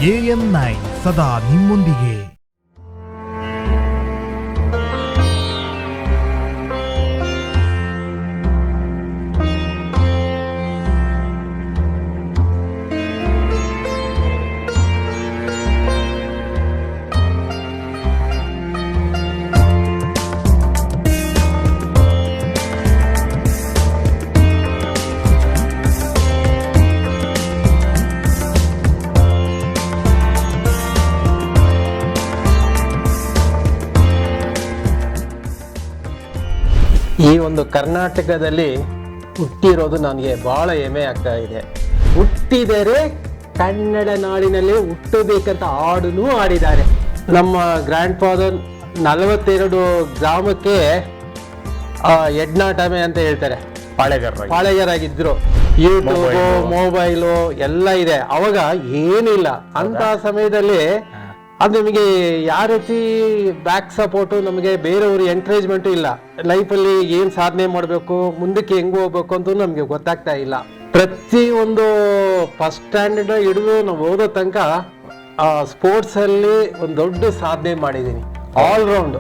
AN9 ಸದಾ ನಿಮ್ಮೊಂದಿಗೆ. ಈ ಒಂದು ಕರ್ನಾಟಕದಲ್ಲಿ ಹುಟ್ಟಿರೋದು ನನಗೆ ಬಹಳ ಹೆಮ್ಮೆ ಆಗ್ತಾ ಇದೆ. ಹುಟ್ಟಿದರೆ ಕನ್ನಡ ನಾಡಿನಲ್ಲಿ ಹುಟ್ಟಬೇಕಂತ ಹಾಡೂ ಆಡಿದ್ದಾರೆ. ನಮ್ಮ ಗ್ರ್ಯಾಂಡ್ ಫಾದರ್ 42 ಗ್ರಾಮಕ್ಕೆ ಎಡ್ನಾಟಮೆ ಅಂತ ಹೇಳ್ತಾರೆ, ಪಾಳೆಗಾರಾಗಿದ್ರು. ಯೂಟ್ಯೂಬು, ಮೊಬೈಲು ಎಲ್ಲ ಇದೆ. ಅವಾಗ ಏನಿಲ್ಲ ಅಂತ ಸಮಯದಲ್ಲಿ. ಅದು ನಮಗೆ ಯಾವ ರೀತಿ ಬ್ಯಾಕ್ ಸಪೋರ್ಟು, ನಮಗೆ ಬೇರೆಯವರು ಎಂಕರೇಜ್ಮೆಂಟು ಇಲ್ಲ. ಲೈಫಲ್ಲಿ ಏನು ಸಾಧನೆ ಮಾಡಬೇಕು, ಮುಂದಕ್ಕೆ ಹೆಂಗೆ ಹೋಗ್ಬೇಕು ಅಂತ ನಮಗೆ ಗೊತ್ತಾಗ್ತಾ ಇಲ್ಲ. ಪ್ರತಿಯೊಂದು ಫಸ್ಟ್ ಸ್ಟ್ಯಾಂಡರ್ಡ್ ಹಿಡಿದು ನಾವು ಓದೋ ತನಕ ಸ್ಪೋರ್ಟ್ಸಲ್ಲಿ ಒಂದು ದೊಡ್ಡ ಸಾಧನೆ ಮಾಡಿದ್ದೀನಿ. ಆಲ್ರೌಂಡ್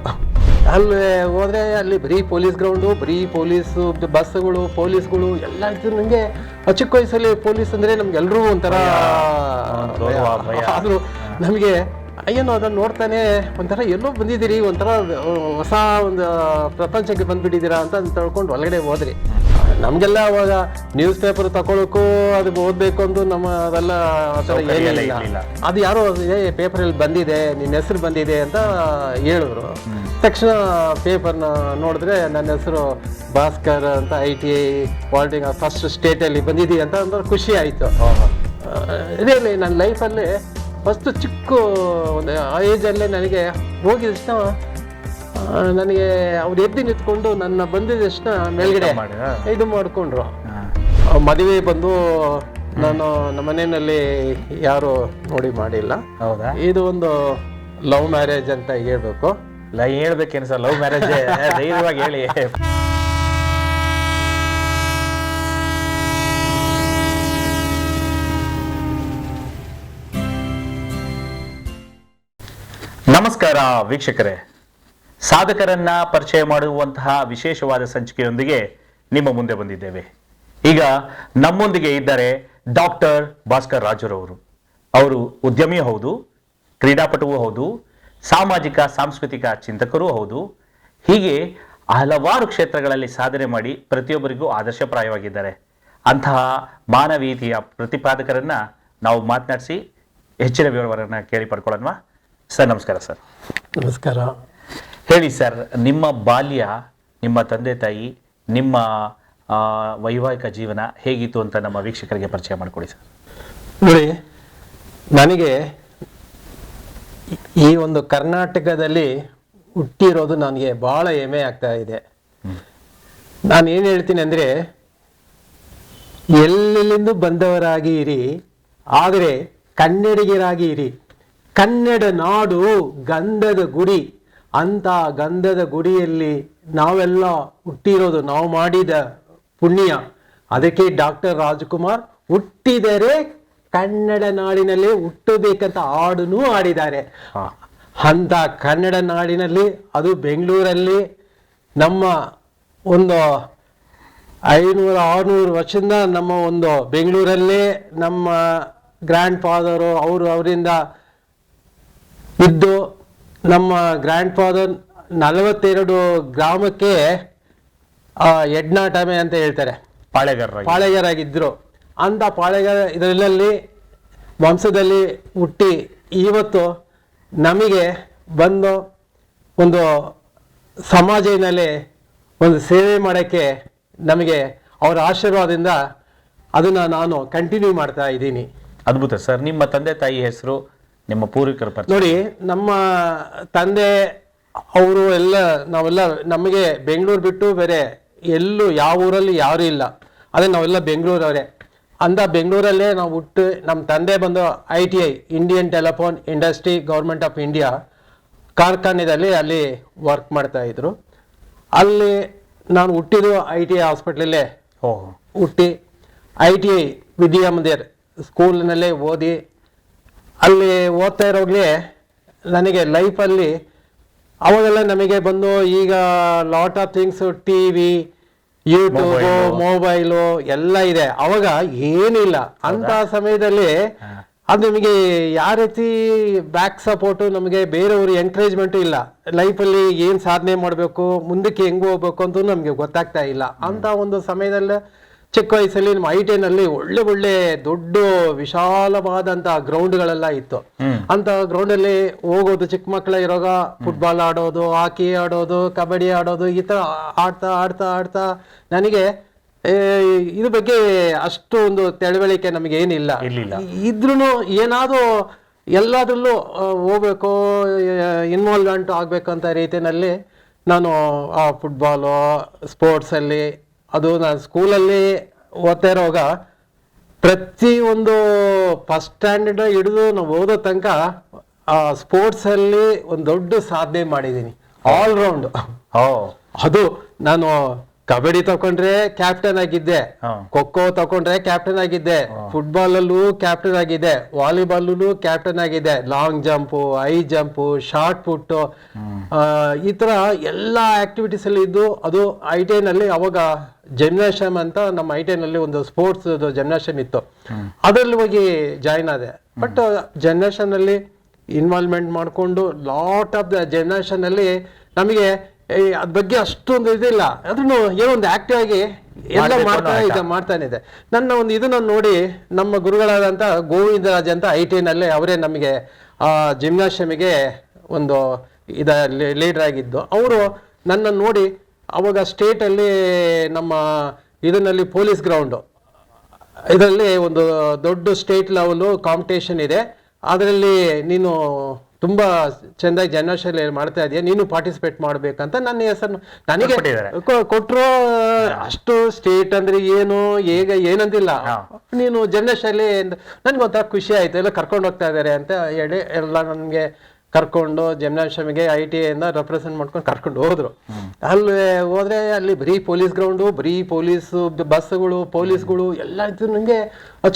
ಅಲ್ಲಿ ಹೋದ್ರೆ ಅಲ್ಲಿ ಬರೀ ಪೊಲೀಸ್ ಗ್ರೌಂಡು, ಬರೀ ಪೊಲೀಸು ಬಸ್ಗಳು, ಪೊಲೀಸ್ಗಳು ಎಲ್ಲ ಇತ್ತು. ನನಗೆ ಚಿಕ್ಕ ವಯಸ್ಸಲ್ಲಿ ಪೊಲೀಸ್ ಅಂದರೆ ನಮ್ಗೆಲ್ರೂ ಒಂಥರ ಆದರೂ ನಮಗೆ ಏನೋ ಅದನ್ನು ನೋಡ್ತಾನೆ ಒಂಥರ ಎಲ್ಲೋ ಬಂದಿದ್ದೀರಿ, ಒಂಥರ ಹೊಸ ಒಂದು ಪ್ರಪಂಚಕ್ಕೆ ಬಂದ್ಬಿಟ್ಟಿದ್ದೀರಾ ಅಂತ ತಿಳ್ಕೊಂಡು ಒಳಗಡೆ ಹೋದ್ರಿ. ನಮಗೆಲ್ಲ ಅವಾಗ ನ್ಯೂಸ್ ಪೇಪರ್ ತಗೊಳಕ್ಕೂ ಅದು ಓದಬೇಕು ಅಂತ ನಮ್ಮ ಅದೆಲ್ಲ ಆ ಥರ ಏನಿಲ್ಲ. ಅದು ಯಾರೋ ಪೇಪರಲ್ಲಿ ಬಂದಿದೆ, ನಿನ್ನ ಹೆಸರು ಬಂದಿದೆ ಅಂತ ಹೇಳಿದ್ರು. ತಕ್ಷಣ ಪೇಪರ್ನ ನೋಡಿದ್ರೆ ನನ್ನ ಹೆಸರು ಭಾಸ್ಕರ್ ಅಂತ ITI ಪಾಲಿಟಿಕ್ ಫಸ್ಟ್ ಸ್ಟೇಟಲ್ಲಿ ಬಂದಿದ್ದೀವಿ ಅಂತ ಒಂದು ಖುಷಿ ಆಯಿತು. ರಿಯಲಿ ನನ್ನ ಲೈಫಲ್ಲಿ ಫಸ್ಟ್ ಚಿಕ್ಕ ಒಂದು ಏಜಲ್ಲೇ ನನಗೆ ಹೋಗಿದ ತಕ್ಷಣ ನನಗೆ ಅವ್ರು ಎದ್ದು ನಿಂತ್ಕೊಂಡು ನನ್ನ ಬಂದಿದ ತಕ್ಷಣ ಮೇಲ್ಗಡೆ ಇದು ಮಾಡಿಕೊಂಡ್ರು. ಮದುವೆ ಬಂದು ನಾನು ನಮ್ಮ ಮನೆಯಲ್ಲಿ ಯಾರು ನೋಡಿ ಮಾಡಿಲ್ಲ. ಹೌದಾ? ಇದು ಒಂದು ಲವ್ ಮ್ಯಾರೇಜ್ ಅಂತ ಹೇಳ್ಬೇಕು. ಹೇಳ್ಬೇಕೇನು ಸರ್, ಲವ್ ಮ್ಯಾರೇಜ್ ಧೈರ್ಯವಾಗಿ ಹೇಳಿ. ನಮಸ್ಕಾರ ವೀಕ್ಷಕರೇ, ಸಾಧಕರನ್ನ ಪರಿಚಯ ಮಾಡುವಂತಹ ವಿಶೇಷವಾದ ಸಂಚಿಕೆಯೊಂದಿಗೆ ನಿಮ್ಮ ಮುಂದೆ ಬಂದಿದ್ದೇವೆ. ಈಗ ನಮ್ಮೊಂದಿಗೆ ಇದ್ದಾರೆ ಡಾಕ್ಟರ್ ಭಾಸ್ಕರ್ ರಾಜುರವರು. ಅವರು ಉದ್ಯಮಿಯೂ ಹೌದು, ಕ್ರೀಡಾಪಟುವೂ ಹೌದು, ಸಾಮಾಜಿಕ ಸಾಂಸ್ಕೃತಿಕ ಚಿಂತಕರೂ ಹೌದು. ಹೀಗೆ ಹಲವಾರು ಕ್ಷೇತ್ರಗಳಲ್ಲಿ ಸಾಧನೆ ಮಾಡಿ ಪ್ರತಿಯೊಬ್ಬರಿಗೂ ಆದರ್ಶಪ್ರಾಯವಾಗಿದ್ದಾರೆ. ಅಂತಹ ಮಾನವೀಯತೆಯ ಪ್ರತಿಪಾದಕರನ್ನ ನಾವು ಮಾತನಾಡಿಸಿ ಹೆಚ್ಚಿನ ವಿವರವನ್ನು ಕೇಳಿ ಪಡ್ಕೊಳ್ಳೋಣ. ಸರ್ ನಮಸ್ಕಾರ. ಸರ್ ನಮಸ್ಕಾರ. ಹೇಳಿ ಸರ್, ನಿಮ್ಮ ಬಾಲ್ಯ, ನಿಮ್ಮ ತಂದೆ ತಾಯಿ, ನಿಮ್ಮ ವೈವಾಹಿಕ ಜೀವನ ಹೇಗಿತ್ತು ಅಂತ ನಮ್ಮ ವೀಕ್ಷಕರಿಗೆ ಪರಿಚಯ ಮಾಡಿಕೊಡಿ ಸರ್. ನೋಡಿ, ನನಗೆ ಈ ಒಂದು ಕರ್ನಾಟಕದಲ್ಲಿ ಹುಟ್ಟಿರೋದು ನನಗೆ ಬಹಳ ಹೆಮ್ಮೆ ಆಗ್ತಾ ಇದೆ. ನಾನು ಏನು ಹೇಳ್ತೀನಿ ಅಂದರೆ, ಎಲ್ಲೆಲ್ಲಿಂದ ಬಂದವರಾಗಿ ಇರಿ, ಆದರೆ ಕನ್ನಡಿಗರಾಗಿ ಇರಿ. ಕನ್ನಡ ನಾಡು ಗಂಧದ ಗುಡಿ ಅಂತ ಗಂಧದ ಗುಡಿಯಲ್ಲಿ ನಾವೆಲ್ಲ ಹುಟ್ಟಿರೋದು, ನಾವು ಮಾಡಿದ ಪುಣ್ಯ. ಅದಕ್ಕೆ ಡಾಕ್ಟರ್ ರಾಜ್ಕುಮಾರ್ ಹುಟ್ಟಿದರೆ ಕನ್ನಡ ನಾಡಿನಲ್ಲಿ ಹುಟ್ಟಬೇಕಂತ ಹಾಡೂ ಆಡಿದ್ದಾರೆ. ಅಂತ ಕನ್ನಡ ನಾಡಿನಲ್ಲಿ, ಅದು ಬೆಂಗಳೂರಲ್ಲಿ ನಮ್ಮ ಒಂದು 500-600 ವರ್ಷದಿಂದ ನಮ್ಮ ಒಂದು ಬೆಂಗಳೂರಲ್ಲೇ ನಮ್ಮ ಗ್ರ್ಯಾಂಡ್ ಫಾದರು ಅವರಿಂದ ಇದ್ದು, ನಮ್ಮ ಗ್ರ್ಯಾಂಡ್ ಫಾದರ್ 42 ಗ್ರಾಮಕ್ಕೆ ಎಡ್ನಾಟಮೆ ಅಂತ ಹೇಳ್ತಾರೆ, ಪಾಳೆಗಾರಾಗಿದ್ರು. ಅಂತ ಪಾಳೆಗಾರ ಇದರಲ್ಲಿ ವಂಶದಲ್ಲಿ ಹುಟ್ಟಿ ಇವತ್ತು ನಮಗೆ ಬಂದು ಒಂದು ಸಮಾಜದಲ್ಲಿ ಒಂದು ಸೇವೆ ಮಾಡೋಕ್ಕೆ ನಮಗೆ ಅವರ ಆಶೀರ್ವಾದದಿಂದ ಅದನ್ನು ನಾನು ಕಂಟಿನ್ಯೂ ಮಾಡ್ತಾ ಇದ್ದೀನಿ. ಅದ್ಭುತ ಸರ್. ನಿಮ್ಮ ತಂದೆ ತಾಯಿ ಹೆಸರು, ನಿಮ್ಮ ಪೂರ್ವಿಕರ ಪರಿಚಯ. ನೋಡಿ, ನಮ್ಮ ತಂದೆ ಅವರು ಎಲ್ಲ ನಾವೆಲ್ಲ, ನಮಗೆ ಬೆಂಗಳೂರು ಬಿಟ್ಟು ಬೇರೆ ಎಲ್ಲೂ ಯಾವ ಊರಲ್ಲಿ ಯಾರೂ ಇಲ್ಲ. ಅದೇ ನಾವೆಲ್ಲ ಬೆಂಗಳೂರವರೇ. ಅಂದ ಬೆಂಗಳೂರಲ್ಲೇ ನಾವು ಹುಟ್ಟು, ನಮ್ಮ ತಂದೆ ಬಂದು ITI Indian telephone industry government of India ಕಾರ್ಖಾನೆಯಲ್ಲಿ ಅಲ್ಲಿ ವರ್ಕ್ ಮಾಡ್ತಾ ಇದ್ರು. ಅಲ್ಲಿ ನಾನು ಹುಟ್ಟಿದ್ದು ITI ಹಾಸ್ಪಿಟ್ಲಲ್ಲೇ ಹುಟ್ಟಿ ITI ವಿದ್ಯಾಮಂದಿರ್ ಸ್ಕೂಲ್ನಲ್ಲೇ ಓದಿ ಅಲ್ಲಿ ಓದ್ತಾ ಇರೋಗ್ಲಿ ನನಗೆ ಲೈಫಲ್ಲಿ ಅವಾಗೆಲ್ಲ ನಮಗೆ ಬಂದು ಈಗ lot of things TV YouTube mobile ಎಲ್ಲ ಇದೆ. ಅವಾಗ ಏನಿಲ್ಲ ಅಂತ ಸಮಯದಲ್ಲಿ ಅದು ನಮಗೆ ಯಾವ ರೀತಿ ಬ್ಯಾಕ್ ಸಪೋರ್ಟು, ನಮಗೆ ಬೇರೆಯವರು ಎಂಕರೇಜ್ಮೆಂಟು ಇಲ್ಲ. ಲೈಫಲ್ಲಿ ಏನು ಸಾಧನೆ ಮಾಡಬೇಕು, ಮುಂದಕ್ಕೆ ಹೆಂಗೆ ಹೋಗ್ಬೇಕು ಅಂತ ನಮಗೆ ಗೊತ್ತಾಗ್ತಾ ಇಲ್ಲ. ಅಂತ ಒಂದು ಸಮಯದಲ್ಲಿ ಚಿಕ್ಕ ವಯಸ್ಸಲ್ಲಿ ನಮ್ಮ ಐಟಿನಲ್ಲಿ ಒಳ್ಳೆ ಒಳ್ಳೆ ದೊಡ್ಡ ವಿಶಾಲವಾದಂತ ಗ್ರೌಂಡ್ಗಳೆಲ್ಲ ಇತ್ತು. ಅಂತ ಗ್ರೌಂಡಲ್ಲಿ ಹೋಗೋದು, ಚಿಕ್ಕ ಮಕ್ಕಳ ಇರುವಾಗ ಫುಟ್ಬಾಲ್ ಆಡೋದು, ಹಾಕಿ ಆಡೋದು, ಕಬಡ್ಡಿ ಆಡೋದು, ಈ ತರ ಆಡ್ತಾ ಆಡ್ತಾ ಆಡ್ತಾ ನನಗೆ ಇದ್ರ ಬಗ್ಗೆ ಅಷ್ಟು ಒಂದು ತಿಳುವಳಿಕೆ ನಮಗೆ ಏನಿಲ್ಲ. ಇದ್ರೂ ಏನಾದ್ರು ಎಲ್ಲಾದ್ರಲ್ಲೂ ಹೋಗ್ಬೇಕು, ಇನ್ವಾಲ್ವ್ಮೆಂಟ್ ಆಗ್ಬೇಕಂತ ರೀತಿಯಲ್ಲಿ ನಾನು ಆ ಫುಟ್ಬಾಲು ಸ್ಪೋರ್ಟ್ಸಲ್ಲಿ, ಅದು ನಾನು ಸ್ಕೂಲಲ್ಲಿ ಓದ್ತಾ ಇರೋವಾಗ ಪ್ರತಿಯೊಂದು ಫಸ್ಟ್ ಸ್ಟ್ಯಾಂಡರ್ಡ್ ಹಿಡಿದು ನಾವು ಓದೋ ತನಕ ಆ ಸ್ಪೋರ್ಟ್ಸಲ್ಲಿ ಒಂದು ದೊಡ್ಡ ಸಾಧನೆ ಮಾಡಿದ್ದೀನಿ, ಆಲ್ರೌಂಡ್. ಅದು ನಾನು ಕಬಡ್ಡಿ ತಕೊಂಡ್ರೆ ಕ್ಯಾಪ್ಟನ್ ಆಗಿದ್ದೆ, ಖೋ ತಕೊಂಡ್ರೆ ಕ್ಯಾಪ್ಟನ್ ಆಗಿದ್ದೆ, ಫುಟ್ಬಾಲ್ ಅಲ್ಲೂ ಕ್ಯಾಪ್ಟನ್ ಆಗಿದ್ದೆ, ವಾಲಿಬಾಲ್ ಕ್ಯಾಪ್ಟನ್ ಆಗಿದ್ದೆ, long jump, high jump, shot put, ಈ ತರ ಎಲ್ಲಾ ಆಕ್ಟಿವಿಟೀಸ್ ಅಲ್ಲಿ ಇದ್ದು. ಅದು ಐಟಿನಲ್ಲಿ ಅವಾಗ ಜಿಮ್ನಾಶಿಯಂ ಅಂತ ನಮ್ಮ ಐಟಿನಲ್ಲಿ ಒಂದು ಸ್ಪೋರ್ಟ್ಸ್ ಜಿಮ್ನಾಶಿಯಂ ಇತ್ತು, ಅದರಲ್ಲಿ ಹೋಗಿ ಜಾಯಿನ್ ಆದೆ. ಬಟ್ ಜಿಮ್ನಾಶಿಯಂ ಅಲ್ಲಿ ಇನ್ವಾಲ್ವ್ಮೆಂಟ್ ಮಾಡಿಕೊಂಡು ಲಾಟ್ ಆಫ್ ದ ಜಿಮ್ನಾಶಿಯಂ ಅಲ್ಲಿ ನಮಗೆ ಅದ್ ಬಗ್ಗೆ ಅಷ್ಟೊಂದು ಇದಿಲ್ಲ, ಅದನ್ನು ಏನೋ ಒಂದು ಆಕ್ಟಿವ್ ಆಗಿ ಎಲ್ಲ ಮಾಡ್ತಾನೆ ಇದೆ. ನನ್ನ ಒಂದು ಇದನ್ನ ನೋಡಿ ನಮ್ಮ ಗುರುಗಳಾದಂತ ಗೋವಿಂದರಾಜ್ ಅಂತ ಐಟಿನಲ್ಲಿ ಅವರೇ ನಮಗೆ ಆ ಜಿಮ್ನಾಶಿಯಂಗೆ ಒಂದು ಲೀಡರ್ ಆಗಿದ್ದು. ಅವರು ನನ್ನ ನೋಡಿ ಅವಾಗ ಸ್ಟೇಟ್ ಅಲ್ಲಿ ನಮ್ಮ ಇದರಲ್ಲಿ ಪೊಲೀಸ್ ಗ್ರೌಂಡ್ ಇದರಲ್ಲಿ ಒಂದು ದೊಡ್ಡ ಸ್ಟೇಟ್ ಲೆವೆಲ್ ಕಾಂಪಿಟೇಷನ್ ಇದೆ, ಅದರಲ್ಲಿ ನೀನು ತುಂಬಾ ಚೆಂದಾಗಿ ಜನರೇಷನ್ ಮಾಡ್ತಾ ಇದೆಯಾ, ನೀನು ಪಾರ್ಟಿಸಿಪೇಟ್ ಮಾಡ್ಬೇಕಂತ ನನ್ನ ಹೆಸರು ನನಗೆ ಕೊಟ್ಟರು. ಅಷ್ಟು ಸ್ಟೇಟ್ ಅಂದ್ರೆ ಏನು ಹೇಗ ಏನಂತಿಲ್ಲ, ನೀನು ಜನರೇಷನ್ ನನ್ಗೊಂಥರ ಖುಷಿ ಆಯ್ತು, ಎಲ್ಲ ಕರ್ಕೊಂಡು ಹೋಗ್ತಾ ಇದಾರೆ ಅಂತ ಹೇಳಿ ಎಲ್ಲ ನನ್ಗೆ ಕರ್ಕೊಂಡು ಜಿಮ್ನಾಶಿಯಂಗೆ ITI ರೆಪ್ರೆಸೆಂಟ್ ಮಾಡ್ಕೊಂಡು ಕರ್ಕೊಂಡು ಹೋದ್ರು. ಅಲ್ಲಿ ಹೋದ್ರೆ ಅಲ್ಲಿ ಬರೀ ಪೊಲೀಸ್ ಗ್ರೌಂಡು, ಬರೀ ಪೊಲೀಸ್ ಬಸ್ಗಳು, ಪೊಲೀಸ್ಗಳು ಎಲ್ಲ ಇತ್ತು. ನಂಗೆ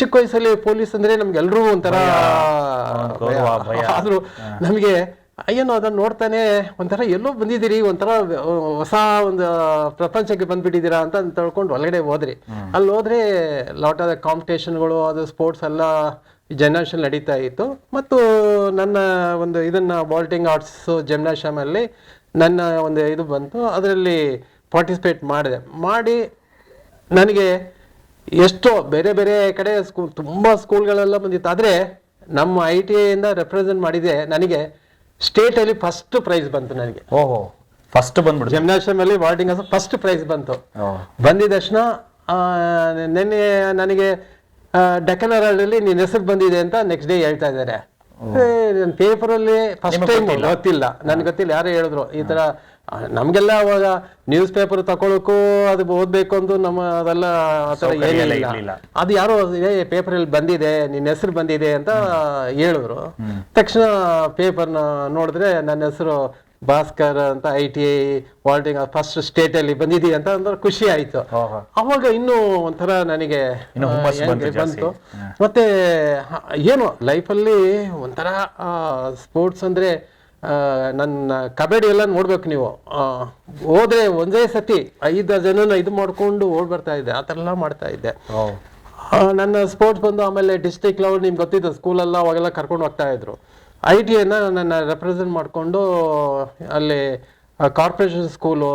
ಚಿಕ್ಕ ವಯಸ್ಸಲ್ಲಿ ಪೊಲೀಸ್ ಅಂದ್ರೆ ನಮ್ಗೆಲ್ರೂ ಒಂಥರ ಆದ್ರೂ ನಮಗೆ ಏನೋ ಅದನ್ನ ನೋಡ್ತಾನೆ ಒಂಥರ ಎಲ್ಲೋ ಬಂದಿದ್ದೀರಿ, ಒಂಥರ ಹೊಸ ಒಂದು ಪ್ರಪಂಚಕ್ಕೆ ಬಂದ್ಬಿಟ್ಟಿದ್ದೀರಾ ಅಂತ ತಿಳ್ಕೊಂಡು ಒಳಗಡೆ ಹೋದ್ರಿ. ಅಲ್ಲಿ ಹೋದ್ರೆ ಲಾಟ್ ಆಫ್ ಕಾಂಪಿಟೇಷನ್ಗಳು, ಅದು ಸ್ಪೋರ್ಟ್ಸ್ ಎಲ್ಲ ಜನರೇಷನ್ ನಡೀತಾ ಇತ್ತು. ಮತ್ತು ನನ್ನ ಒಂದು ಇದನ್ನ ಬಾಲ್ಟಿಂಗ್ ಆರ್ಟ್ಸ್ ಜಿಮ್ನಾಶಿಯಂ ಅಲ್ಲಿ ನನ್ನ ಒಂದು ಇದು ಬಂತು, ಅದರಲ್ಲಿ ಪಾರ್ಟಿಸಿಪೇಟ್ ಮಾಡಿ ನನಗೆ ಎಷ್ಟೋ ಬೇರೆ ಬೇರೆ ಕಡೆ ತುಂಬಾ ಸ್ಕೂಲ್ಗಳೆಲ್ಲ ಬಂದಿತ್ತು. ಆದರೆ ನಮ್ಮ ITI ರೆಪ್ರೆಸೆಂಟ್ ಮಾಡಿದೆ, ನನಗೆ ಸ್ಟೇಟ್ ಅಲ್ಲಿ ಫಸ್ಟ್ ಪ್ರೈಸ್ ಬಂತು ನನಗೆ. ಫಸ್ಟ್ ಬಂದ್ಬಿಟ್ಟು ಜಿಮ್ನಾಶಿಯಂ ಅಲ್ಲಿ ಬಾಲ್ಟಿಂಗ್ ಫಸ್ಟ್ ಪ್ರೈಸ್ ಬಂತು. ಬಂದಿದ ತಕ್ಷಣ ನೆನ್ನೆ ನನಗೆ ಡೆಕ್ಕನ್ ಹೆರಾಲ್ಡ್ ಅಲ್ಲಿ ನಿನ್ನ ಹೆಸರು ಬಂದಿದೆ ಅಂತ ನೆಕ್ಸ್ಟ್ ಡೇ ಹೇಳ್ತಾ ಇದ್ದಾರೆ. ನನ್ನ ಪೇಪರ್ ಅಲ್ಲಿ ಫಸ್ಟ್ ಟೈಮ್ ಗೊತ್ತಿಲ್ಲ, ನನ್ಗೆ ಗೊತ್ತಿಲ್ಲ, ಯಾರು ಹೇಳಿದ್ರು ಈ ತರ. ನಮ್ಗೆಲ್ಲ ಅವಾಗ ನ್ಯೂಸ್ ಪೇಪರ್ ತಗೊಳಕ್ಕೂ ಅದು ಓದ್ಬೇಕು ಅಂತ ನಮ್ಮ ಅದೆಲ್ಲ ಆತರ ಏನಿಲ್ಲ. ಅದು ಯಾರೋ ಪೇಪರ್ ಅಲ್ಲಿ ಬಂದಿದೆ, ನಿನ್ನ ಹೆಸರು ಬಂದಿದೆ ಅಂತ ಹೇಳಿದ್ರು. ತಕ್ಷಣ ಪೇಪರ್ನ ನೋಡಿದ್ರೆ ನನ್ನ ಹೆಸರು ಭಾಸ್ಕರ್ ಅಂತ ITI ವಾಲ್ಟಿಂಗ್ ಫಸ್ಟ್ ಸ್ಟೇಟ್ ಅಲ್ಲಿ ಬಂದಿದ್ದೀವಿ ಅಂತ ಅಂದ್ರೆ ಖುಷಿ ಆಯ್ತು. ಅವಾಗ ಇನ್ನೂ ಒಂಥರ ನನಗೆ ಬಂತು. ಮತ್ತೆ ಏನು ಲೈಫಲ್ಲಿ ಒಂಥರ ಸ್ಪೋರ್ಟ್ಸ್ ಅಂದ್ರೆ ನನ್ನ ಕಬಡ್ಡಿ ಎಲ್ಲ ನೋಡ್ಬೇಕು ನೀವು, ಹೋದ್ರೆ ಒಂದೇ ಸತಿ 5 ಜನನ ಇದು ಮಾಡ್ಕೊಂಡು ಓಡ್ ಬರ್ತಾ ಇದ್ದೆ, ಆ ಥರ ಎಲ್ಲ ಮಾಡ್ತಾ ಇದ್ದೆ. ನನ್ನ ಸ್ಪೋರ್ಟ್ಸ್ ಬಂದು ಆಮೇಲೆ ಡಿಸ್ಟ್ರಿಕ್ಟ್ ಲೆವೆಲ್ ನಿಮ್ಗೆ ಗೊತ್ತಿದ್ದು ಸ್ಕೂಲೆಲ್ಲ ಅವಾಗೆಲ್ಲ ಕರ್ಕೊಂಡು ಹೋಗ್ತಾ ಇದ್ರು. ITI ನನ್ನ ರೆಪ್ರೆಸೆಂಟ್ ಮಾಡಿಕೊಂಡು ಅಲ್ಲಿ ಕಾರ್ಪೊರೇಷನ್ ಸ್ಕೂಲು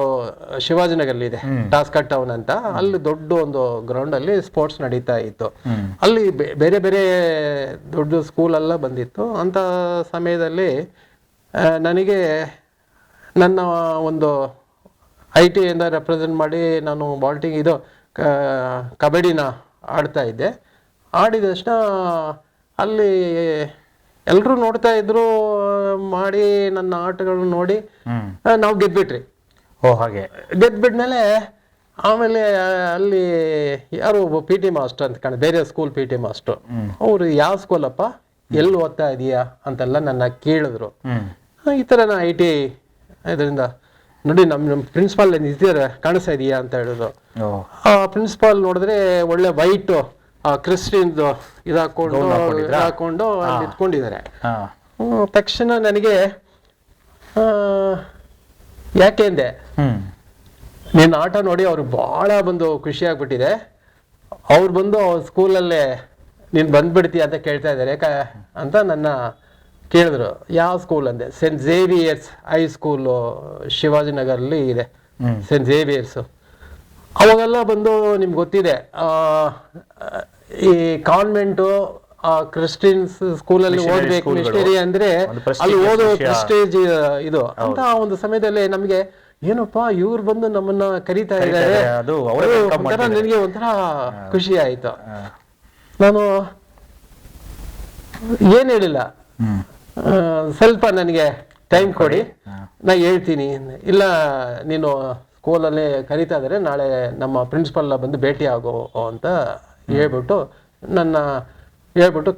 ಶಿವಾಜಿನಗರ್ಲಿ ಇದೆ, ಟಾಸ್ಕಟ್ ಟೌನ್ ಅಂತ, ಅಲ್ಲಿ ದೊಡ್ಡ ಒಂದು ಗ್ರೌಂಡ್ ಅಲ್ಲಿ ಸ್ಪೋರ್ಟ್ಸ್ ನಡೀತಾ ಇತ್ತು. ಅಲ್ಲಿ ಬೇರೆ ಬೇರೆ ದೊಡ್ಡ ಸ್ಕೂಲ್ ಎಲ್ಲ ಬಂದಿತ್ತು. ಅಂತ ಸಮಯದಲ್ಲಿ ನನಗೆ ನನ್ನ ಒಂದು ITI ರೆಪ್ರೆಸೆಂಟ್ ಮಾಡಿ ನಾನು ಬಾಲ್ಟಿಂಗ್ ಇದು ಕಬಡ್ಡಿನ ಆಡ್ತಾ ಇದ್ದೆ. ಆಡಿದ ತಕ್ಷಣ ಅಲ್ಲಿ ಎಲ್ಲರೂ ನೋಡ್ತಾ ಇದ್ರು, ಮಾಡಿ ನನ್ನ ಆಟಗಳನ್ನ ನೋಡಿ ನಾವು ಗೆದ್ಬಿಟ್ರಿ. ಹಾಗೆ ಗೆದ್ಬಿಟ್ಮೇಲೆ ಆಮೇಲೆ ಅಲ್ಲಿ ಯಾರು ಒಬ್ಬ PT ಮಾಸ್ಟರ್ ಅಂತ ಕಾಣ, ಬೇರೆ ಸ್ಕೂಲ್ PT ಮಾಸ್ಟರ್, ಅವ್ರು ಯಾವ ಸ್ಕೂಲಪ್ಪ, ಎಲ್ಲಿ ಓದ್ತಾ ಇದೀಯಾ ಅಂತೆಲ್ಲ ನನ್ನ ಕೇಳಿದ್ರು. ಈ ತರ ನಾ ITI ಇದರಿಂದ ನೋಡಿ ನಮ್ಮ ಪ್ರಿನ್ಸಿಪಾಲ್ ನಿಂತಿದ್ದಾರೆ ಕಾಣಿಸ್ತಾ ಇದೀಯಾ ಅಂತ ಹೇಳಿದ್ರು. ಆ ಪ್ರಿನ್ಸಿಪಾಲ್ ನೋಡಿದ್ರೆ ಒಳ್ಳೆ ವೈಟ್ ಕ್ರಿಸ್ಟಿಯನ್ದು ಇದಾಕೊಂಡು ಗೌನ್ ಹಾಕೊಂಡಿದ್ರಾ? ಹಾಕೊಂಡು ಅಲ್ಲಿ ಇಟ್ಕೊಂಡಿದ್ದಾರೆ. ಹಾ. ತಕ್ಷಣ ನನಗೆ ಯಾಕೆ ಅಂದೆ, ನಿನ್ನ ಆಟ ನೋಡಿ ಅವ್ರಿಗೆ ಭಾಳ ಬಂದು ಖುಷಿ ಆಗ್ಬಿಟ್ಟಿದೆ. ಅವ್ರು ಬಂದು ಅವ್ರ ಸ್ಕೂಲಲ್ಲೇ ನೀನು ಬಂದ್ಬಿಡ್ತೀಯ ಅಂತ ಕೇಳ್ತಾ ಇದ್ದಾರೆ ಅಂತ ನನ್ನ ಕೇಳಿದ್ರು. ಯಾವ ಸ್ಕೂಲ್ ಅಂದೆ, ಸೆಂಟ್ ಝೇವಿಯರ್ಸ್ ಹೈಸ್ಕೂಲು ಶಿವಾಜಿನಗರಲ್ಲಿ ಇದೆ, ಸೆಂಟ್ ಝೇವಿಯರ್ಸು. ಅವಾಗೆಲ್ಲ ಬಂದು ನಿಮ್ಗೆ ಗೊತ್ತಿದೆ, ಈ ಕಾನ್ವೆಂಟು ಕ್ರಿಸ್ಟಿಯನ್ಸ್ ಸ್ಕೂಲಲ್ಲಿ ಓದ್ಬೇಕು, ಮಿಷನರಿ ಅಂದ್ರೆ ಅಲ್ಲಿ ಓದೋ ಪ್ರೆಸ್ಟೇಜ್ ಇದು ಅಂತ ಒಂದು ಸಮಯದಲ್ಲಿ ನಮ್ಗೆ ಏನಪ್ಪಾ ಇವ್ರು ಬಂದು ನಮ್ಮನ್ನ ಕರೀತಾ ಇದ್ದಾರೆ, ನನಗೆ ಒಂಥರ ಖುಷಿ ಆಯ್ತು. ನಾನು ಏನ್ ಹೇಳಿಲ್ಲ, ಸ್ವಲ್ಪ ನನಗೆ ಟೈಮ್ ಕೊಡಿ, ನಾ ಹೇಳ್ತೀನಿ. ಇಲ್ಲ, ನೀನು ಸ್ಕೂಲಲ್ಲಿ ಕರೀತಾ ಇದ್ದಾರೆ, ನಾಳೆ ನಮ್ಮ ಪ್ರಿನ್ಸಿಪಲ್ ಬಂದು ಭೇಟಿ ಆಗೋ ಅಂತ ಹೇಳ್ಬಿಟ್ಟು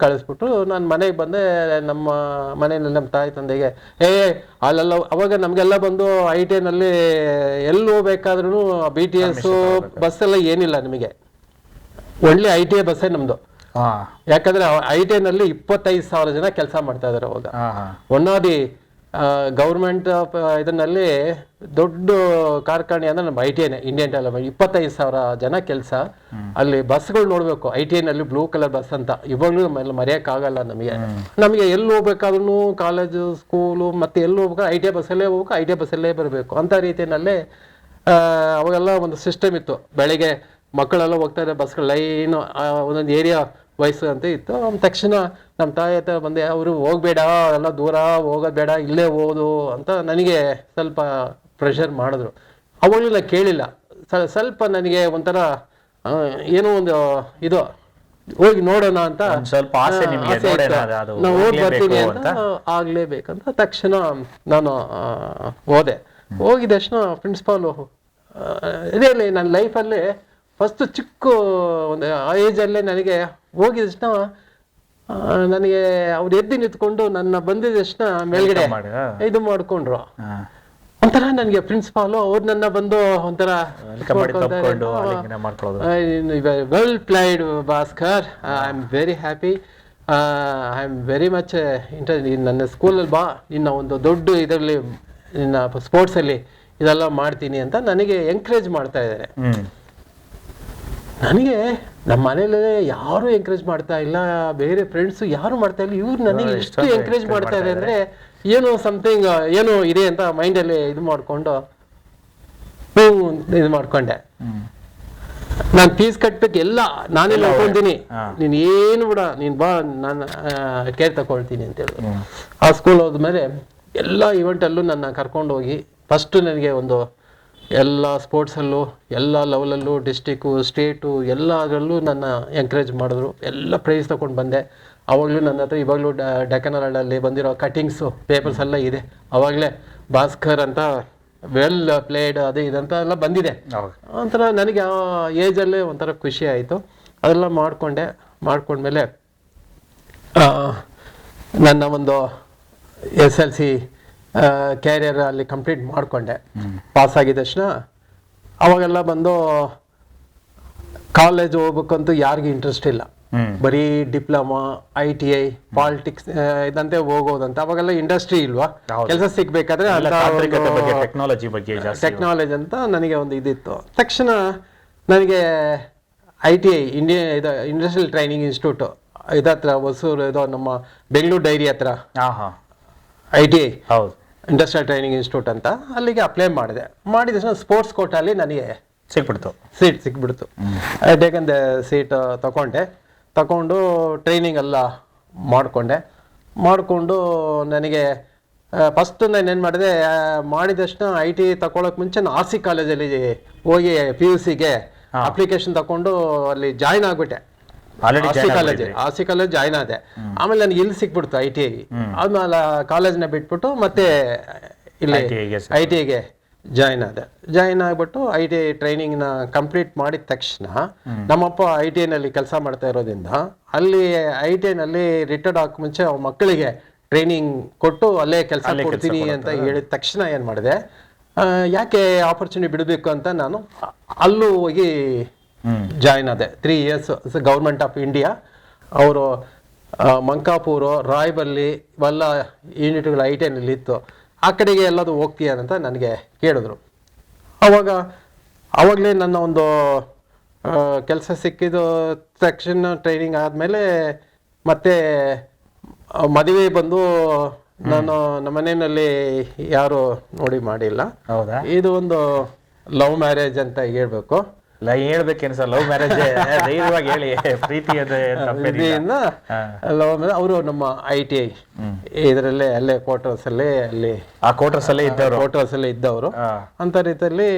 ಕಳಿಸ್ಬಿಟ್ಟು ನಾನು ಮನೆಗೆ ಬಂದೆ. ನಮ್ಮ ಮನೆಯಲ್ಲಿ ನಮ್ಮ ತಾಯಿ ತಂದೆಗೆ ಅಲ್ಲೆಲ್ಲ ಅವಾಗ ನಮಗೆಲ್ಲ ಬಂದು ITನಲ್ಲಿ ಎಲ್ಲಿ ಹೋಗ್ಬೇಕಾದ್ರೂ BTS ಬಸ್ಸೆಲ್ಲ ಏನಿಲ್ಲ, ನಿಮಗೆ ಒಳ್ಳೆ ITA ಬಸ್ಸೇ ನಮ್ದು. ಯಾಕಂದ್ರೆ ITನಲ್ಲಿ 25,000 ಜನ ಕೆಲಸ ಮಾಡ್ತಾ ಇದಾರೆ ಅವಾಗ. ಒನ್ ಆಫ್ ದಿ ಗೌರ್ಮೆಂಟ್ ಇದನ್ನಲ್ಲಿ ದೊಡ್ಡ ಕಾರ್ಖಾನೆ ಅಂದ್ರೆ ನಮ್ಮ ITನೇ, ಇಂಡಿಯನ್ ಟೆಲಿಕಾಂ. 25,000 ಜನ ಕೆಲಸ ಅಲ್ಲಿ. ಬಸ್ಗಳು ನೋಡ್ಬೇಕು, ITನಲ್ಲಿ ಬ್ಲೂ ಕಲರ್ ಬಸ್ ಅಂತ ಇವಾಗಲೂ ಮರೆಯಕ್ಕಾಗಲ್ಲ ನಮಗೆ ಎಲ್ಲಿ ಹೋಗ್ಬೇಕಾದ್ರೂ ಕಾಲೇಜು ಸ್ಕೂಲು ಮತ್ತೆ ಎಲ್ಲಿ ಹೋಗ್ಬೇಕು ITA ಬಸ್ಸಲ್ಲೇ ಹೋಗ್ಬೇಕು, ITA ಬಸ್ಸಲ್ಲೇ ಬರಬೇಕು ಅಂತ ರೀತಿಯಲ್ಲಿ ಅವಾಗೆಲ್ಲ ಒಂದು ಸಿಸ್ಟಮ್ ಇತ್ತು. ಬೆಳಿಗ್ಗೆ ಮಕ್ಕಳೆಲ್ಲ ಹೋಗ್ತಾ ಇದ್ದಾರೆ, ಬಸ್ಗಳು ಲೈನು ಒಂದೊಂದು ಏರಿಯಾ ವಯಸ್ಸು ಅಂತ ಇತ್ತು. ತಕ್ಷಣ ನಮ್ಮ ತಾಯಿ ಹತ್ರ ಬಂದೆ, ಅವರು ಹೋಗ್ಬೇಡ, ಎಲ್ಲ ದೂರ ಹೋಗೋದು ಬೇಡ, ಇಲ್ಲೇ ಓದು ಅಂತ ನನಗೆ ಸ್ವಲ್ಪ ಪ್ರೆಷರ್ ಮಾಡಿದ್ರು. ಅವಾಗಲೂ ನಾನು ಕೇಳಿಲ್ಲ. ಸ್ವಲ್ಪ ನನಗೆ ಒಂಥರ ಏನೋ ಒಂದು ಇದು ಹೋಗಿ ನೋಡೋಣ ಅಂತ ಸ್ವಲ್ಪ ಆಸೆ, ನಾವು ಹೋಗಿ ಬರ್ತೀನಿ ಅಂತ ಆಗ್ಲೇಬೇಕಂತ ತಕ್ಷಣ ನಾನು ಹೋದೆ. ಹೋಗಿದ ತಕ್ಷಣ ಪ್ರಿನ್ಸಿಪಾಲು ರಿಯಲಿ ನನ್ನ ಲೈಫಲ್ಲಿ ಫಸ್ಟ್ ಚಿಕ್ಕ ಒಂದು ಏಜಲ್ಲೇ ನನಗೆ ಹೋಗಿದ ತಕ್ಷಣ ನನಗೆ ಅವ್ರು ಎದ್ದು ನಿಂತ್ಕೊಂಡು ನನ್ನ ಬಂದಿದ ತಕ್ಷಣ ಮೇಲ್ಗಡೆ ಇದು ಮಾಡ್ಕೊಂಡ್ರು. ಒಂಥರ ನನಗೆ ಪ್ರಿನ್ಸಿಪಾಲು ಅವ್ರು ನನ್ನ ಬಂದು ಒಂಥರ well ಪ್ಲೈಡ್ Bhaskar, I am very happy, I am very much interest. ನನ್ನ ಸ್ಕೂಲಲ್ಲಿ ಬಾ, ನಿನ್ನ ಒಂದು ದೊಡ್ಡ ಇದರಲ್ಲಿ ನಿನ್ನ ಸ್ಪೋರ್ಟ್ಸಲ್ಲಿ ಇದೆಲ್ಲ ಮಾಡ್ತೀನಿ ಅಂತ ನನಗೆ ಎಂಕರೇಜ್ ಮಾಡ್ತಾ ಇದ್ದಾರೆ. ನನಗೆ ನಮ್ಮ ಮನೇಲಿ ಯಾರು ಎಂಕರೇಜ್ ಮಾಡ್ತಾ ಇಲ್ಲ, ಬೇರೆ ಫ್ರೆಂಡ್ಸು ಯಾರು ಮಾಡ್ತಾ ಇಲ್ಲ, ಇವ್ರು ನನಗೆ ಎಷ್ಟು ಎಂಕರೇಜ್ ಮಾಡ್ತಾ ಇದೆ ಅಂದ್ರೆ ಏನೋ ಸಮಥಿಂಗ್ ಏನೋ ಇದೆ ಅಂತ ಮೈಂಡಲ್ಲಿ ಇದು ಮಾಡಿಕೊಂಡು ಇದು ಮಾಡ್ಕೊಂಡೆ. ನಾನು ಫೀಸ್ ಕಟ್ಬೇಕು ಎಲ್ಲ ನಾನೇ ನೋಡ್ಕೊಂತೀನಿ, ನೀನು ಏನು ಬಿಡ, ನೀನು ಬಾ, ನಾನು ಕೇರ್ ತಗೊಳ್ತೀನಿ ಅಂತ ಹೇಳಿದ್ರು. ಆ ಸ್ಕೂಲ್ ಹೋದ್ಮೇಲೆ ಎಲ್ಲ ಇವೆಂಟಲ್ಲೂ ನನ್ನ ಕರ್ಕೊಂಡು ಹೋಗಿ ಫಸ್ಟ್ ನನಗೆ ಒಂದು ಎಲ್ಲ ಸ್ಪೋರ್ಟ್ಸಲ್ಲೂ ಎಲ್ಲ ಲೆವೆಲಲ್ಲೂ ಡಿಸ್ಟಿಕ್ಕು ಸ್ಟೇಟು ಎಲ್ಲದರಲ್ಲೂ ನನ್ನ ಎಂಕರೇಜ್ ಮಾಡಿದ್ರು. ಎಲ್ಲ ಪ್ರೈಸ್ ತೊಗೊಂಡು ಬಂದೆ. ಆವಾಗಲೂ ನನ್ನ ಹತ್ರ ಇವಾಗಲೂ ಡೆಕ್ಕನ್ ಹೆರಾಲ್ಡಲ್ಲಿ ಬಂದಿರೋ ಕಟಿಂಗ್ಸು ಪೇಪರ್ಸ್ ಎಲ್ಲ ಇದೆ. ಆವಾಗಲೇ ಭಾಸ್ಕರ್ ಅಂತ ವೆಲ್ ಪ್ಲೇಡ್ ಅದು ಇದಂತ ಎಲ್ಲ ಬಂದಿದೆ. ಒಂಥರ ನನಗೆ ಆ ಏಜಲ್ಲೇ ಒಂಥರ ಖುಷಿ ಆಯಿತು. ಅದೆಲ್ಲ ಮಾಡ್ಕೊಂಡ್ಮೇಲೆ ನನ್ನ ಒಂದು SLC ಕ್ಯಾರಿಯರ್ ಅಲ್ಲಿ ಕಂಪ್ಲೀಟ್ ಮಾಡಿಕೊಂಡೆ. ಪಾಸ್ ಆಗಿದ ತಕ್ಷಣ ಅವಾಗೆಲ್ಲ ಬಂದು ಕಾಲೇಜ್ ಹೋಗ್ಬೇಕಂತೂ ಯಾರಿಗೂ ಇಂಟ್ರೆಸ್ಟ್ ಇಲ್ಲ, ಬರೀ ಡಿಪ್ಲೊಮಾ ITI ಪಾಲಿಟಿಕ್ಸ್ ಇದಂತೆ ಹೋಗೋದಂತ. ಅವಾಗೆಲ್ಲ ಇಂಡಸ್ಟ್ರಿ ಇಲ್ವಾ, ಕೆಲಸ ಸಿಗ್ಬೇಕಾದ್ರೆ ಟೆಕ್ನಾಲಜಿ ಅಂತ ನನಗೆ ಒಂದು ಇದಿತ್ತು. ತಕ್ಷಣ ನನಗೆ ITI ಇಂಡಸ್ಟ್ರಿಯಲ್ ಟ್ರೈನಿಂಗ್ ಇನ್ಸ್ಟಿಟ್ಯೂಟ್ ಇದತ್ರ ಹೊಸೂರು, ಇದು ನಮ್ಮ ಬೆಂಗಳೂರು ಡೈರಿ ಹತ್ರ ITI ಇಂಡಸ್ಟ್ರಿಯಲ್ ಟ್ರೈನಿಂಗ್ ಇನ್ಸ್ಟಿಟ್ಯೂಟ್ ಅಂತ, ಅಲ್ಲಿಗೆ ಅಪ್ಲೈ ಮಾಡಿದ ತಕ್ಷಣ ಸ್ಪೋರ್ಟ್ಸ್ ಕೋಟಾಲಿ ನನಗೆ ಸೀಟ್ ಸಿಕ್ಬಿಡ್ತು. ಯಾಕಂದ್ರೆ ಸೀಟ್ ತಗೊಂಡು ಟ್ರೈನಿಂಗ್ ಎಲ್ಲ ಮಾಡಿಕೊಂಡು ನನಗೆ ಫಸ್ಟ್ ನಾನು ಏನು ಮಾಡಿದೆ, ಮಾಡಿದ ತಕ್ಷಣ ITI ತಗೊಳಕ್ ಮುಂಚೆ ನಾನು RC ಕಾಲೇಜಲ್ಲಿ ಹೋಗಿ PUCಗೆ ಅಪ್ಲಿಕೇಶನ್ ತಗೊಂಡು ಅಲ್ಲಿ ಜಾಯ್ನ್ ಆಗ್ಬಿಟ್ಟೆ. RC ಕಾಲೇಜ್ ಜಾಯ್ನ್ ಆದೆ. ಆಮೇಲೆ ನನಗೆ ಇಲ್ಲಿ ಸಿಕ್ಬಿಡ್ತು ITI. ಆದ್ಮೇಲೆ ಕಾಲೇಜ್ನ ಬಿಟ್ಬಿಟ್ಟು ಮತ್ತೆ ಇಲ್ಲಿ ITIಗೆ ಜಾಯ್ನ್ ಆಗ್ಬಿಟ್ಟು ITI ಟ್ರೈನಿಂಗ್ನ ಕಂಪ್ಲೀಟ್ ಮಾಡಿದ ತಕ್ಷಣ ನಮ್ಮಪ್ಪ ITIನಲ್ಲಿ ಕೆಲಸ ಮಾಡ್ತಾ ಇರೋದ್ರಿಂದ ಅಲ್ಲಿ ITIನಲ್ಲಿ ರಿಟೈರ್ಡ್ ಆಗಕ್ಕೆ ಮುಂಚೆ ಮಕ್ಕಳಿಗೆ ಟ್ರೈನಿಂಗ್ ಕೊಟ್ಟು ಅಲ್ಲೇ ಕೆಲಸ ಕೊಡ್ತೀನಿ ಅಂತ ಹೇಳಿದ ತಕ್ಷಣ ಏನು ಮಾಡಿದೆ, ಯಾಕೆ ಆಪರ್ಚುನಿಟಿ ಬಿಡಬೇಕು ಅಂತ ನಾನು ಅಲ್ಲೂ ಹೋಗಿ ಜಾಯ್ನ್ ಆದೆ. 3 years ಗೌರ್ಮೆಂಟ್ ಆಫ್ ಇಂಡಿಯಾ ಅವರು ಮಂಕಾಪುರ, ರಾಯ್ಬಲ್ಲಿ ಇವೆಲ್ಲ ಯೂನಿಟ್ಗಳು ಐಟೆನಲ್ಲಿ ಇತ್ತು. ಆ ಕಡೆಗೆ ಎಲ್ಲದು ಹೋಗ್ತೀಯ ಅಂತ ನನಗೆ ಕೇಳಿದ್ರು. ಆವಾಗಲೇ ನನ್ನ ಒಂದು ಕೆಲಸ ಸಿಕ್ಕಿದ್ದು ತಕ್ಷಣ ಟ್ರೈನಿಂಗ್ ಆದಮೇಲೆ ಮತ್ತೆ ಮದುವೆ ಬಂದು ನಾನು ನಮ್ಮ ಮನೆಯಲ್ಲಿ ಯಾರು ನೋಡಿ ಮಾಡಿಲ್ಲ. ಹೌದಾ? ಇದು ಒಂದು ಲವ್ ಮ್ಯಾರೇಜ್ ಅಂತ ಹೇಳ್ಬೇಕು. ಹೇಳ್ಬೇಕೇನು ಸರ್, ಲವ್ ಮ್ಯಾರೇಜ್ ಧೈರ್ಯವಾಗಿ ಹೇಳಿ. ಪ್ರೀತಿ ಲವ್ ಮ್ಯಾರೇಜ್. ಅವರು ನಮ್ಮ ITI ಇದರಲ್ಲೇ ಅಲ್ಲೇ ಕ್ವಾರ್ಟರ್ಸ್ ಅಲ್ಲೇ ಆ ಕ್ವಾರ್ಟರ್ಸ್ ಅಲ್ಲೇ ಇದ್ದವರು, ಕ್ವಾರ್ಟರ್ಸ್ ಅಲ್ಲೇ ಇದ್ದವರು. ಅಂತ ರೀತಿಯಲ್ಲಿ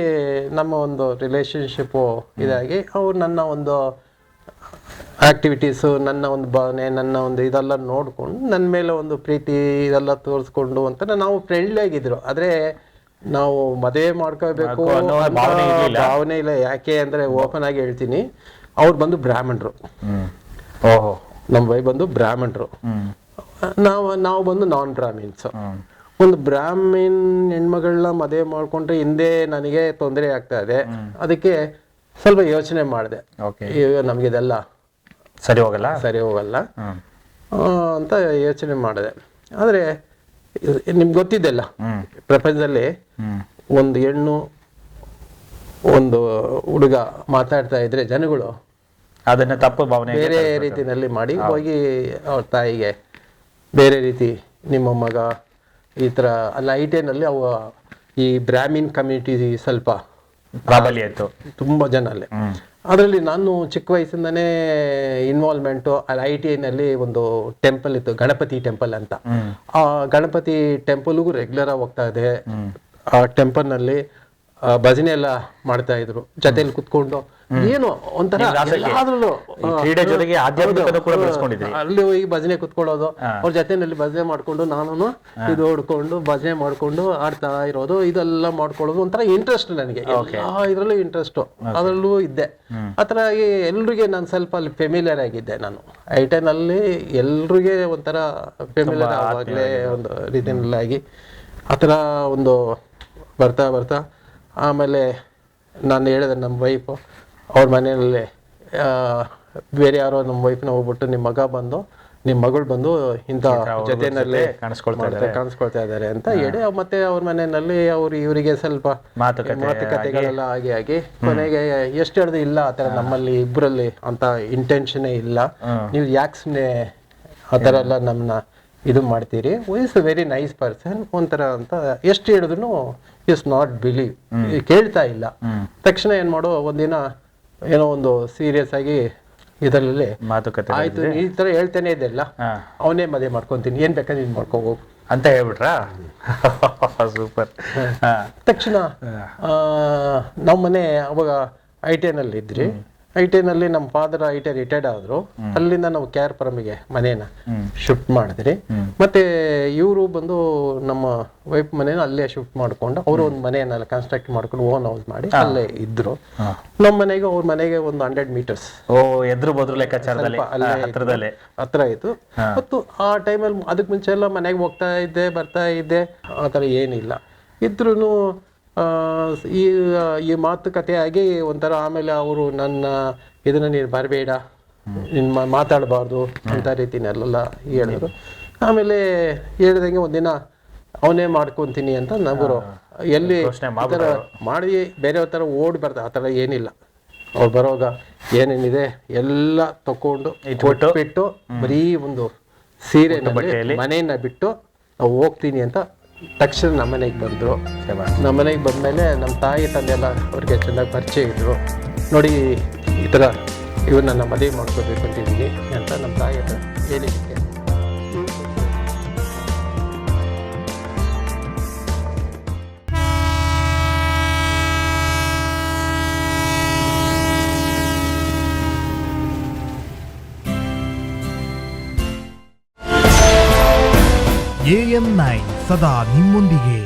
ನಮ್ಮ ಒಂದು ರಿಲೇಶನ್ಶಿಪ್ಪು ಇದಾಗಿ ಅವ್ರು ನನ್ನ ಒಂದು ಆಕ್ಟಿವಿಟೀಸು, ನನ್ನ ಒಂದು ಭಾವನೆ, ನನ್ನ ಒಂದು ಇದೆಲ್ಲ ನೋಡ್ಕೊಂಡು ನನ್ನ ಮೇಲೆ ಒಂದು ಪ್ರೀತಿ ಇದೆಲ್ಲ ತೋರಿಸ್ಕೊಂಡು ಅಂತ ನಾವು ಫ್ರೆಂಡ್ಲಿ ಆಗಿದ್ರು. ಆದರೆ ನಾವು ಮದುವೆ ಮಾಡ್ಕೋಬೇಕು ಭಾವನೆ ಇಲ್ಲ. ಯಾಕೆ ಅಂದರೆ ಓಪನ್ ಆಗಿ ಹೇಳ್ತೀನಿ, ಅವ್ರು ಬಂದು ಬ್ರಾಹ್ಮಣರು, ನಮ್ಮ ವೈ ಬಂದು ಬ್ರಾಹ್ಮಣರು, ನಾವು ಬಂದು ನಾನ್ ಬ್ರಾಹ್ಮಿನ್ಸ್. ಒಂದು ಬ್ರಾಹ್ಮಿನ್ ಹೆಣ್ಮಗಳನ್ನ ಮದುವೆ ಮಾಡ್ಕೊಂಡ್ರೆ ಹಿಂದೆ ನನಗೆ ತೊಂದರೆ ಆಗ್ತಾ ಇದೆ. ಅದಕ್ಕೆ ಸ್ವಲ್ಪ ಯೋಚನೆ ಮಾಡಿದೆ, ಈಗ ನಮಗಿದೆಲ್ಲ ಸರಿ ಹೋಗಲ್ಲ ಅಂತ ಯೋಚನೆ ಮಾಡಿದೆ. ಆದರೆ ನಿಮ್ಗೆ ಗೊತ್ತಿದ್ದೆಲ್ಲ, ಪ್ರಪಂಚದಲ್ಲಿ ಒಂದು ಹೆಣ್ಣು ಒಂದು ಹುಡುಗ ಮಾತಾಡ್ತಾ ಇದ್ರೆ ಜನಗಳು ಅದನ್ನ ತಪ್ಪು ಭಾವನೆ ಬೇರೆ ರೀತಿಯಲ್ಲಿ ಮಾಡಿ ಹೋಗಿ ಅವ್ರ ತಾಯಿಗೆ ಬೇರೆ ರೀತಿ ನಿಮ್ಮ ಮಗ ಈ ಥರ ಅಲ್ಲ. ITನಲ್ಲಿ ಅವು ಈ ಬ್ರಾಹ್ಮಿನ್ ಕಮ್ಯುನಿಟಿ ಸ್ವಲ್ಪ ಪ್ರಾಬಲ್ಯ ಇತ್ತು ತುಂಬ ಜನ ಅಲ್ಲೇ. ಅದರಲ್ಲಿ ನಾನು ಚಿಕ್ಕ ವಯಸ್ಸಿಂದನೇ ಇನ್ವಾಲ್ವ್ಮೆಂಟು. ಅಲ್ಲಿ ITನಲ್ಲಿ ಒಂದು ಟೆಂಪಲ್ ಇತ್ತು, ಗಣಪತಿ ಟೆಂಪಲ್ ಅಂತ. ಆ ಗಣಪತಿ ಟೆಂಪಲ್ಗೂ ರೆಗ್ಯುಲರ್ ಆಗಿ ಹೋಗ್ತಾ ಇದೆ. ಆ ಟೆಂಪಲ್ನಲ್ಲಿ ಭಜನೆ ಎಲ್ಲ ಮಾಡ್ತಾ ಇದ್ರು, ಜೊತೆಲಿ ಕುತ್ಕೊಂಡು. ಏನು ಒಂಥರ ಕ್ರೀಡೆ ಜೊತೆಗೆ ಆಧ್ಯಾತ್ಮಿಕತೆ ಕೂಡ ಬೆಳೆಸ್ಕೊಂಡಿದ್ರಿ. ಅಲ್ಲಿ ಹೋಗಿ ಭಜನೆ ಕುತ್ಕೊಳ್ಳೋದು, ಅವ್ರ ಜೊತೆನಲ್ಲಿ ಭಜನೆ ಮಾಡ್ಕೊಂಡು ನಾನು ಇದು ಹೊಡ್ಕೊಂಡು ಭಜನೆ ಮಾಡ್ಕೊಂಡು ಆಡ್ತಾ ಇರೋದು, ಇದೆಲ್ಲ ಮಾಡ್ಕೊಳ್ಳೋದು ಒಂಥರ ಇಂಟ್ರೆಸ್ಟ್ ನನಗೆ. ಇದ್ರಲ್ಲೂ ಇಂಟ್ರೆಸ್ಟ್, ಅದರಲ್ಲೂ ಇದ್ದೆ. ಆ ಥರ ಎಲ್ರಿಗೆ ನಾನು ಸ್ವಲ್ಪ ಅಲ್ಲಿ ಫೆಮಿಲಿಯರ್ ಆಗಿದ್ದೆ. ನಾನು ITನಲ್ಲಿ ಎಲ್ರಿಗೆ ಒಂಥರ ಫೆಮಿಲಿಯರ್ ಆವಾಗಲೇ ಒಂದು ರೀತಿಯಲ್ಲಾಗಿ ಆ ಥರ ಒಂದು ಬರ್ತಾ ಆಮೇಲೆ ನಾನು ಹೇಳಿದೆ ನಮ್ಮ ವೈಫು ಅವ್ರ ಮನೆಯಲ್ಲೇ ಬೇರೆ ಯಾರೋ ನಮ್ಮ ವೈಫ್ನ ಹೋಗ್ಬಿಟ್ಟು ನಿಮ್ಮ ಮಗಳು ಬಂದು ಇಂಥ ಜೊತೆಯಲ್ಲಿ ಕಾಣಿಸ್ಕೊಳ್ತಾ ಇದ್ದಾರೆ ಅಂತ ಹೇಳಿ, ಮತ್ತೆ ಅವ್ರ ಮನೆಯಲ್ಲಿ ಇವರಿಗೆ ಸ್ವಲ್ಪ ಮಾತುಕತೆಗಳೆಲ್ಲ ಆಗಿ ಕೊನೆಗೆ ಎಷ್ಟು ಹೇಳಿದ್ರು ಇಲ್ಲ, ಆ ಥರ ನಮ್ಮಲ್ಲಿ ಇಬ್ಬರಲ್ಲಿ ಅಂತ ಇಂಟೆನ್ಷನೇ ಇಲ್ಲ, ನೀವು ಯಾಕೆ ಸುಮ್ಮನೆ ಆ ಥರ ಎಲ್ಲ ನಮ್ಮನ್ನ ಇದು ಮಾಡ್ತೀರಿ, ಇಸ್ ವೆರಿ ನೈಸ್ ಪರ್ಸನ್ ಒಂಥರ ಅಂತ ಎಷ್ಟು ಹೇಳಿದ್ರು ಇಸ್ ನಾಟ್ ಬಿಲೀವ್, ಕೇಳ್ತಾ ಇಲ್ಲ. ತಕ್ಷಣ ಏನ್ ಮಾಡೋ ಒಂದಿನ ಏನೋ ಒಂದು ಸೀರಿಯಸ್ ಆಗಿ ಇದರಲ್ಲಿ ಮಾತುಕತೆ ಆಯ್ತು, ಈ ತರ ಹೇಳ್ತಾನೆ ಇದೆಲ್ಲ, ಅವನೇ ಮದುವೆ ಮಾಡ್ಕೊಂತೀನಿ, ಏನ್ ಬೇಕಾದ್ರೆ ನೀನ್ ಮಾಡ್ಕೋಗು ಅಂತ ಹೇಳ್ಬಿಟ್ರಾ? ಸೂಪರ್. ತಕ್ಷಣ ನಮ್ಮ ಮನೆ ಅವಾಗ ITನಲ್ಲಿ ಇದ್ರಿ. ITನಲ್ಲಿ ನಮ್ಮ ಫಾದರ್ IT ರಿಟೈರ್ಡ್ ಆದ್ರು. ಅಲ್ಲಿಂದ ನಾವು KR ಮನೇನ ಶಿಫ್ಟ್ ಮಾಡಿದ್ರಿ. ಮತ್ತೆ ಇವರು ಬಂದು ನಮ್ಮ ವೈಫ್ ಮನೇನ ಅಲ್ಲೇ ಶಿಫ್ಟ್ ಮಾಡ್ಕೊಂಡು ಅವರು ಒಂದು ಮನೆಯನ್ನೆಲ್ಲ ಕನ್ಸ್ಟ್ರಕ್ಟ್ ಮಾಡ್ಕೊಂಡು ಓನ್ ಹೌಸ್ ಮಾಡಿ ಅಲ್ಲೇ ಇದ್ರು. ನಮ್ಮ ಮನೆಗೆ ಅವ್ರ ಮನೆಗೆ ಒಂದು 100 meters ಎದುರು ಬದ್ರು ಲೆಕ್ಕಾಚಾರದಲ್ಲಿ ಹತ್ರ ಆಯ್ತು. ಮತ್ತು ಆ ಟೈಮಲ್ಲಿ ಅದಕ್ಕೆ ಮುಂಚೆ ಎಲ್ಲ ಮನೆಗೆ ಹೋಗ್ತಾ ಇದ್ದೆ ಬರ್ತಾ ಇದ್ದೆ, ಆ ಥರ ಏನಿಲ್ಲ ಇದ್ರೂ ಈ ಮಾತುಕತೆ ಆಗಿ ಒಂಥರ. ಆಮೇಲೆ ಅವರು ನನ್ನ ಇದನ್ನ ನೀನು ಬರಬೇಡ, ನಿನ್ನ ಮಾತಾಡಬಾರ್ದು ಅಂತ ರೀತಿನೆಲ್ಲ ಹೇಳಿದ್ರು. ಆಮೇಲೆ ಹೇಳ್ದಂಗೆ ಒಂದಿನ ಅವನೇ ಮಾಡ್ಕೊತೀನಿ ಅಂತ ನಗರು ಎಲ್ಲಿ ಮಾಡಿ ಬೇರೆಯವ್ರ ಥರ ಓಡಿ ಬರ್ತಾರೆ, ಆ ಥರ ಏನಿಲ್ಲ. ಅವ್ರು ಬರೋವಾಗ ಏನೇನಿದೆ ಎಲ್ಲ ತಕೊಂಡು ಕೊಟ್ಬಿಟ್ಟು ಬರೀ ಒಂದು ಸೀರೆ ಮನೆಯನ್ನ ಬಿಟ್ಟು ನಾವು ಹೋಗ್ತೀನಿ ಅಂತ ತಕ್ಷಣ ನಮ್ಮನೆಗೆ ಬಂದರು. ನಮ್ಮನೆಗೆ ಬಂದಮೇಲೆ ನಮ್ಮ ತಾಯಿ ತಂದೆ ಎಲ್ಲ ಅವ್ರಿಗೆ ಚೆನ್ನಾಗಿ ಪರಿಚಯ ಇದ್ರು. ನೋಡಿ ಈ ಥರ ನನ್ನ ಮದುವೆ ಮಾಡ್ಕೋಬೇಕು ಅಂತಿದ್ದೀನಿ ಅಂತ ನಮ್ಮ ತಾಯಿ ಹತ್ರ ಹೇಳಿದ್ದಕ್ಕೆ AM9 ಸದಾ ನಿಮ್ಮೊಂದಿಗೆ.